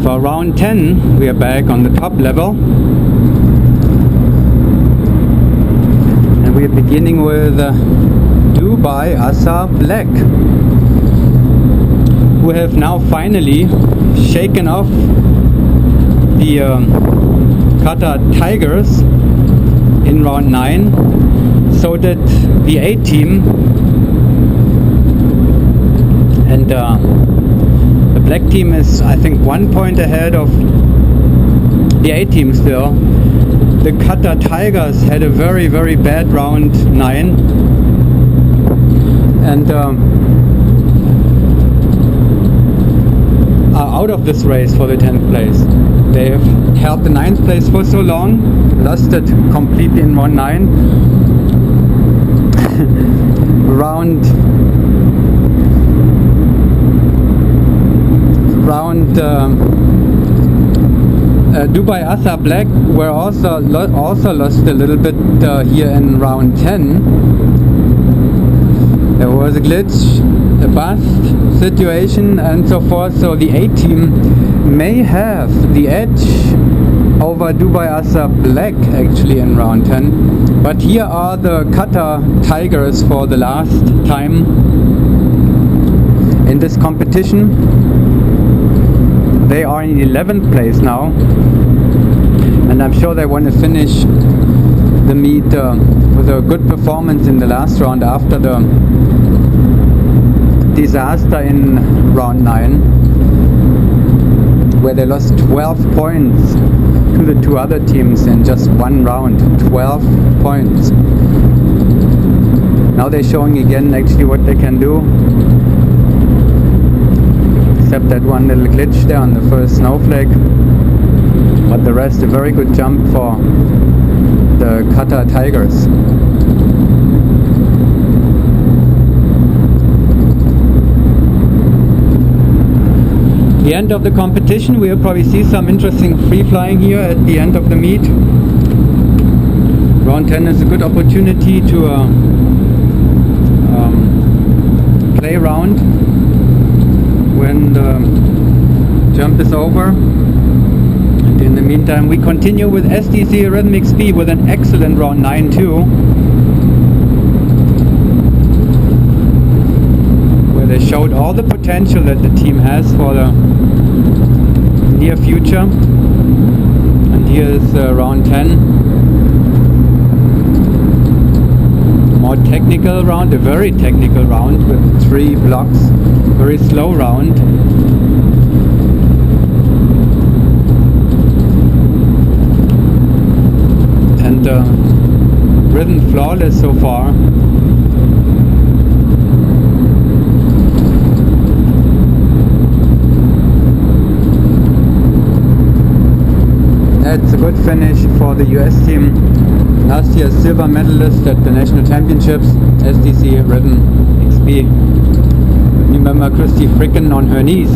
For round 10 we are back on the top level, and we are beginning with Dubai Asa Black, who have now finally shaken off the Qatar Tigers in round 9, so that the A team and the black team is, I think, 1 point ahead of the A team still. The Qatar Tigers had a very, very bad round 9, and are out of this race for the 10th place. They have held the 9th place for so long, lost it completely in round 9. Dubai Asa Black were also lost a little bit here in round 10. There was a glitch, a bust situation and so forth, so the A team may have the edge over Dubai Asa Black actually in round 10. But here are the Qatar Tigers for the last time in this competition. They are in 11th place now, and I'm sure they want to finish the meet with a good performance in the last round after the disaster in round 9, where they lost 12 points to the two other teams in just one round. 12 points. Now they're showing again actually what they can do, except that one little glitch there on the first snowflake, but the rest a very good jump for the Qatar Tigers. The end of the competition, we'll probably see some interesting free flying here at the end of the meet. Round 10 is a good opportunity to play around when the jump is over. And in the meantime we continue with SDC Rhythm XP with an excellent round 9 too, where they showed all the potential that the team has for the near future. And here is round 10. More technical round, a very technical round with 3 blocks, very slow round. And rhythm flawless so far. That's a good finish for the US team. Last year's silver medalist at the national championships, SDC Rhythm XP. Remember Christy Fricken on her knees.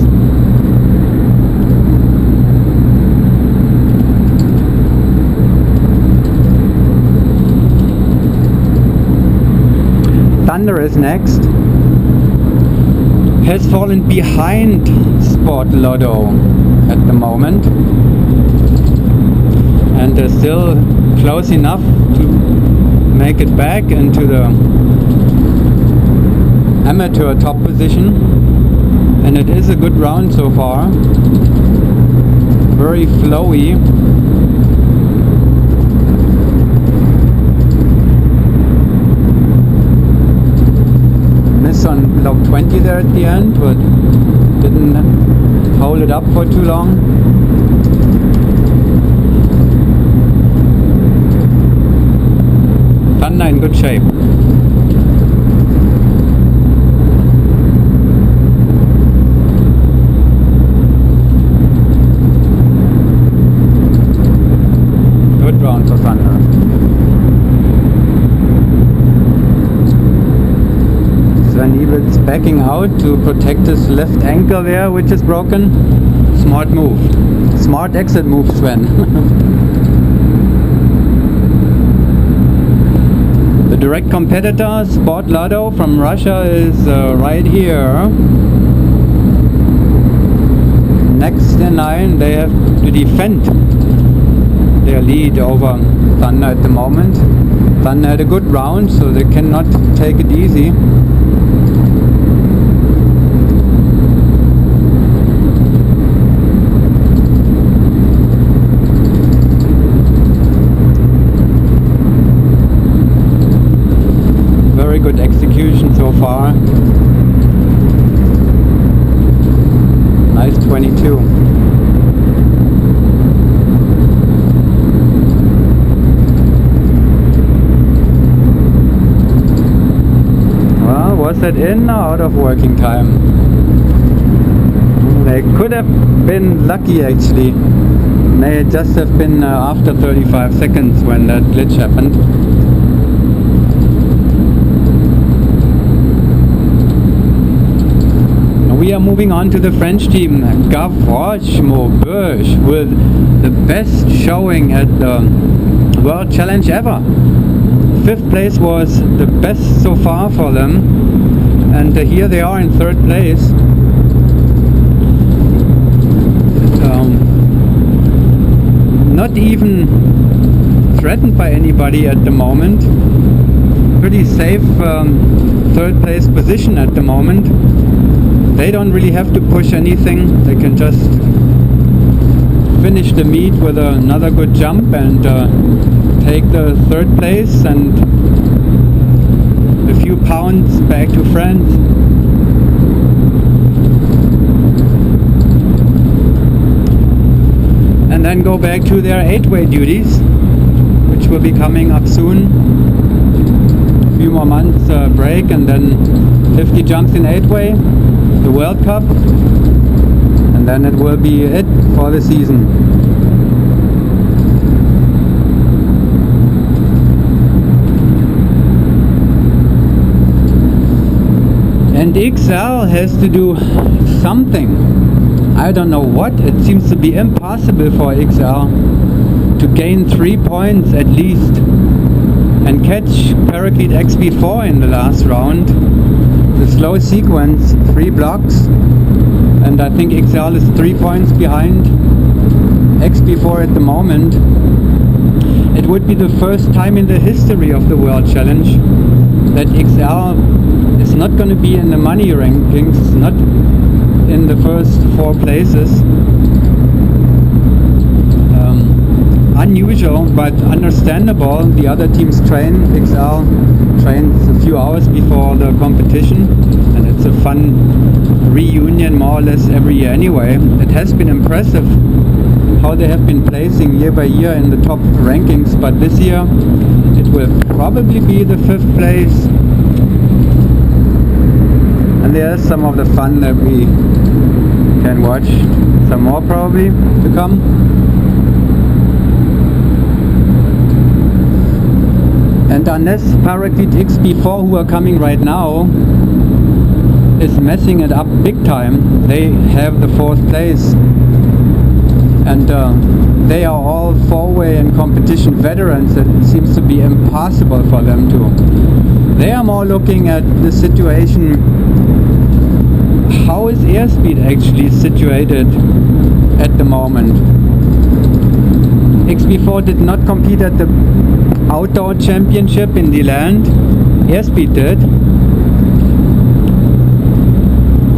Thunder is next. Has fallen behind Sport Lotto at the moment, and is still close enough to make it back into the amateur top position. And it is a good round so far, very flowy. Miss on block 20 there at the end, but didn't hold it up for too long. Thunder in good shape. Good round for Thunder. Sven Ebel's backing out to protect his left ankle there, which is broken. Smart move. Smart exit move, Sven. The direct competitor, Sport Lotto from Russia, is right here. next in line, they have to defend their lead over Thunder at the moment. Thunder had a good round, so they cannot take it easy. Very good execution so far. Nice 22. Well, was that in or out of working time? They could have been lucky actually. May just have been after 35 seconds when that glitch happened. We are moving on to the French team, Gavroche Maubeuge, with the best showing at the World Challenge ever. 5th place was the best so far for them, and here they are in 3rd place. Not even threatened by anybody at the moment. Pretty safe 3rd place position at the moment. They don't really have to push anything. They can just finish the meet with another good jump and take the 3rd place and a few pounds back to France. And then go back to their 8-way duties, which will be coming up soon. A few more months break and then 50 jumps in 8-way. The World Cup, and then it will be it for the season. And XL has to do something. I don't know what. It seems to be impossible for XL to gain 3 points at least and catch Parakeet XP4 in the last round. The slow sequence, 3 blocks, and I think XL is 3 points behind XP4 at the moment. It would be the first time in the history of the World Challenge that XL is not going to be in the money rankings, not in the first 4 places. Unusual but understandable. The other teams train. XL trains a few hours before the competition, and it's a fun reunion more or less every year anyway. It has been impressive how they have been placing year by year in the top rankings, but this year it will probably be the 5th place. And there's some of the fun that we can watch. Some more probably to come. And unless Parakeet XP4, who are coming right now, is messing it up big time, they have the 4th place. And they are all 4-way and competition veterans. It seems to be impossible for them to. They are more looking at the situation. How is airspeed actually situated at the moment? XP4 did not compete at the outdoor championship in the land. Airspeed did.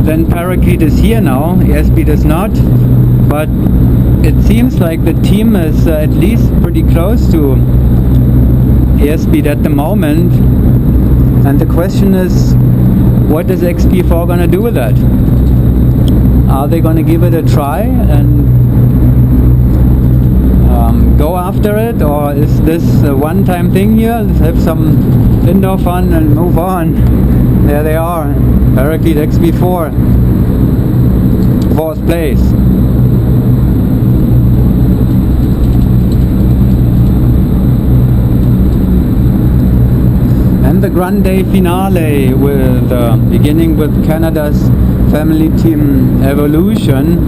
Then Parakeet is here now. Airspeed is not. But it seems like the team is at least pretty close to airspeed at the moment. And the question is, what is XP4 gonna do with that? Are they gonna give it a try and go after it, or is this a one-time thing here? Let's have some indoor fun and move on. There they are, Parakeet XP4, 4th place. And the Grande finale, with beginning with Canada's family team Evolution.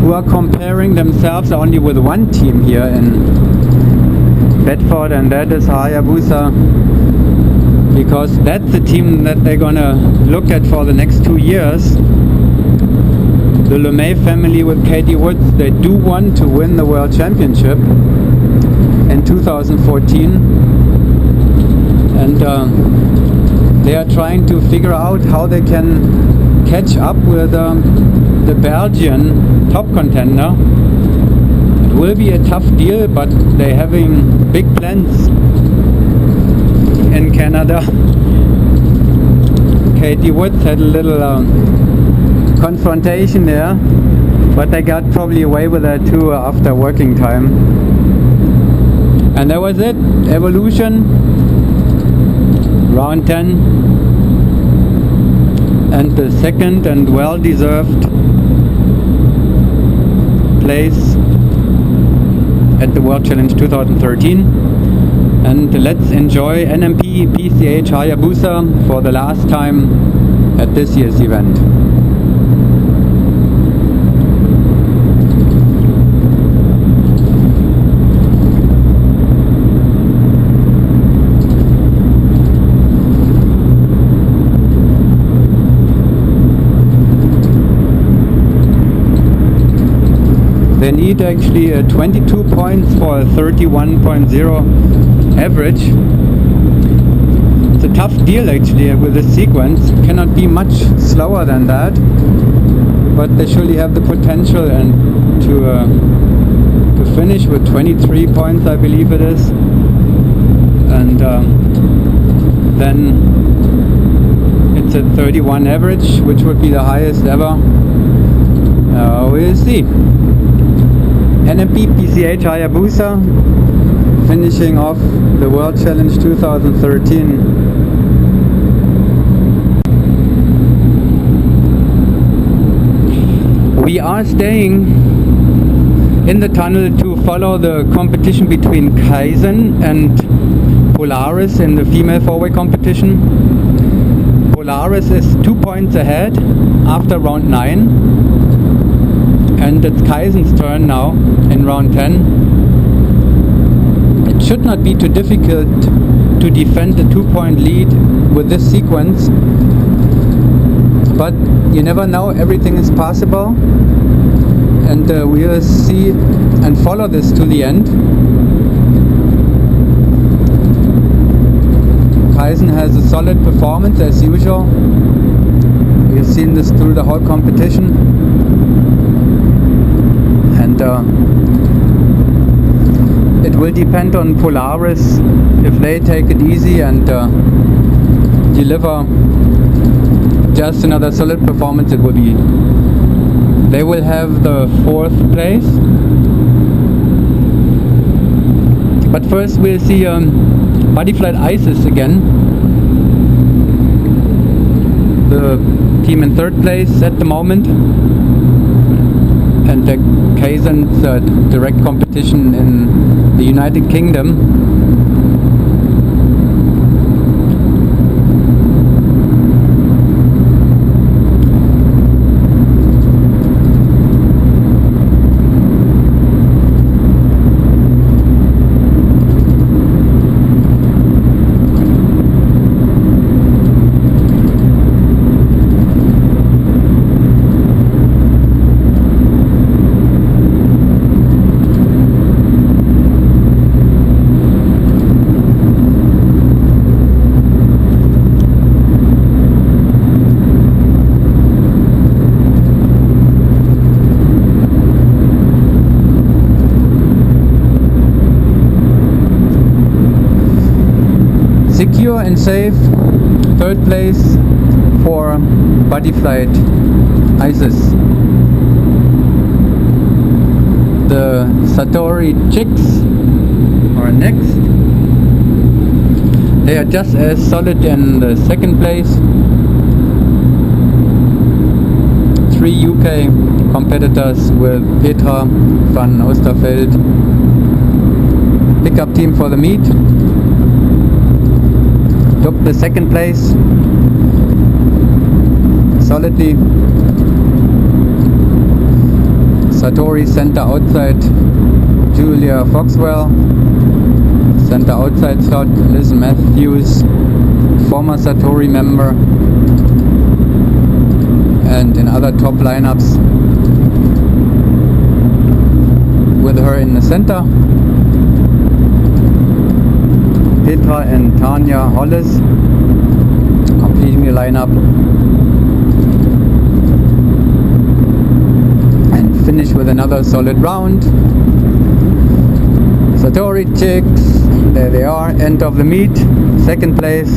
Who are comparing themselves only with one team here in Bedford, and that is Hayabusa. because that's the team that they're gonna look at for the next 2 years. The LeMay family with Katie Woods, they do want to win the World Championship in 2014, and they are trying to figure out how they can catch up with the Belgian top contender. It will be a tough deal, but they're having big plans in Canada. Katie Woods had a little confrontation there, but they got probably away with that too after working time. And that was it. Evolution, round 10, and the second and well-deserved place at the World Challenge 2013. And let's enjoy NMP PCH Hayabusa for the last time at this year's event. They need actually 22 points for a 31.0 average. It's a tough deal actually with this sequence. Cannot be much slower than that, but they surely have the potential and to finish with 23 points, I believe it is, and then it's a 31 average, which would be the highest ever. We'll see. NMP PCH Hayabusa finishing off the World Challenge 2013. We are staying in the tunnel to follow the competition between Kaizen and Polaris in the female four-way competition. Polaris is 2 points ahead after round 9. And it's Kaizen's turn now in round 10. It should not be too difficult to defend the 2-point lead with this sequence, but you never know, everything is possible, and we'll see and follow this to the end. Kaizen has a solid performance as usual. We've seen this through the whole competition. And it will depend on Polaris. If they take it easy and deliver just another solid performance, it will be, they will have the 4th place. But first we'll see Bodyflight ISIS again, the team in 3rd place at the moment, and the Kaizen's direct competition in the United Kingdom. Secure and safe 3rd place for Bodyflight ISIS. The Satori Chicks are next. They are just as solid in the 2nd place. 3 UK competitors with Petra van Oosterveld. Pickup team for the meet. Took the 2nd place solidly. Satori center outside Julia Foxwell. Center outside slot Liz Matthews former Satori member, and in other top lineups with her in the center. Petra and Tanya Hollis completing the lineup, and finish with another solid round. Satori chicks, there they are, end of the meet, second place,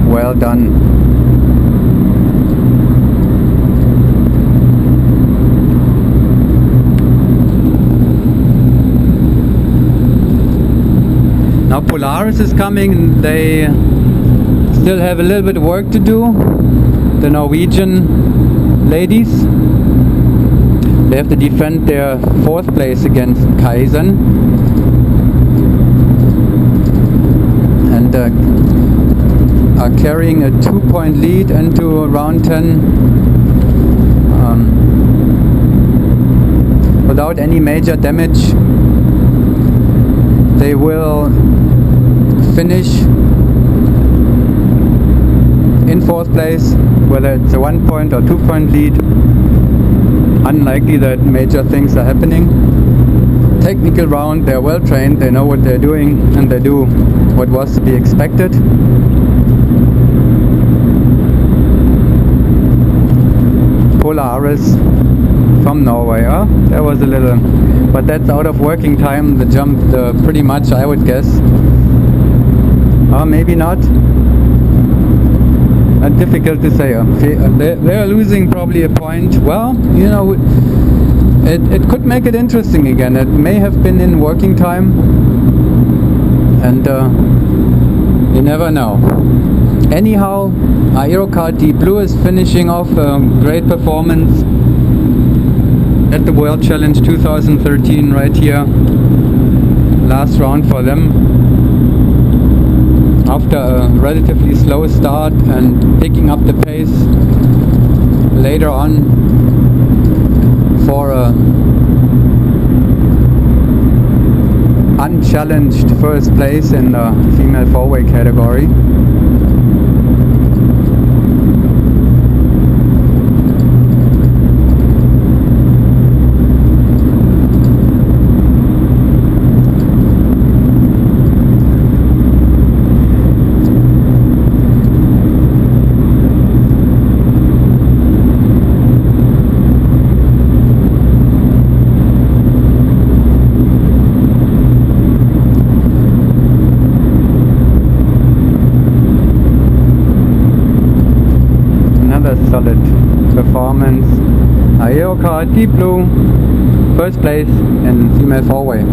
well done. Now Polaris is coming. They still have a little bit of work to do, the Norwegian ladies. They have to defend their fourth place against Kaizen, and are carrying a 2-point lead into round 10 without any major damage. They will finish in fourth place, whether it's a 1-point or 2-point lead. Unlikely that major things are happening. Technical round, they're well trained, they know what they're doing, and they do what was to be expected. Polaris from Norway. There was a little, but that's out of working time. The jump pretty much, I would guess. Maybe not. Difficult to say. They're losing probably a point. Well, you know, it could make it interesting again. It may have been in working time, and you never know. Anyhow, Aerokart Deep Blue is finishing off a great performance at the World Challenge 2013 right here. Last round for them. After a relatively slow start and picking up the pace later on for a unchallenged first place in the female 4-way category. Solid performance. Aerokart Deep Blue, first place in female 4-way.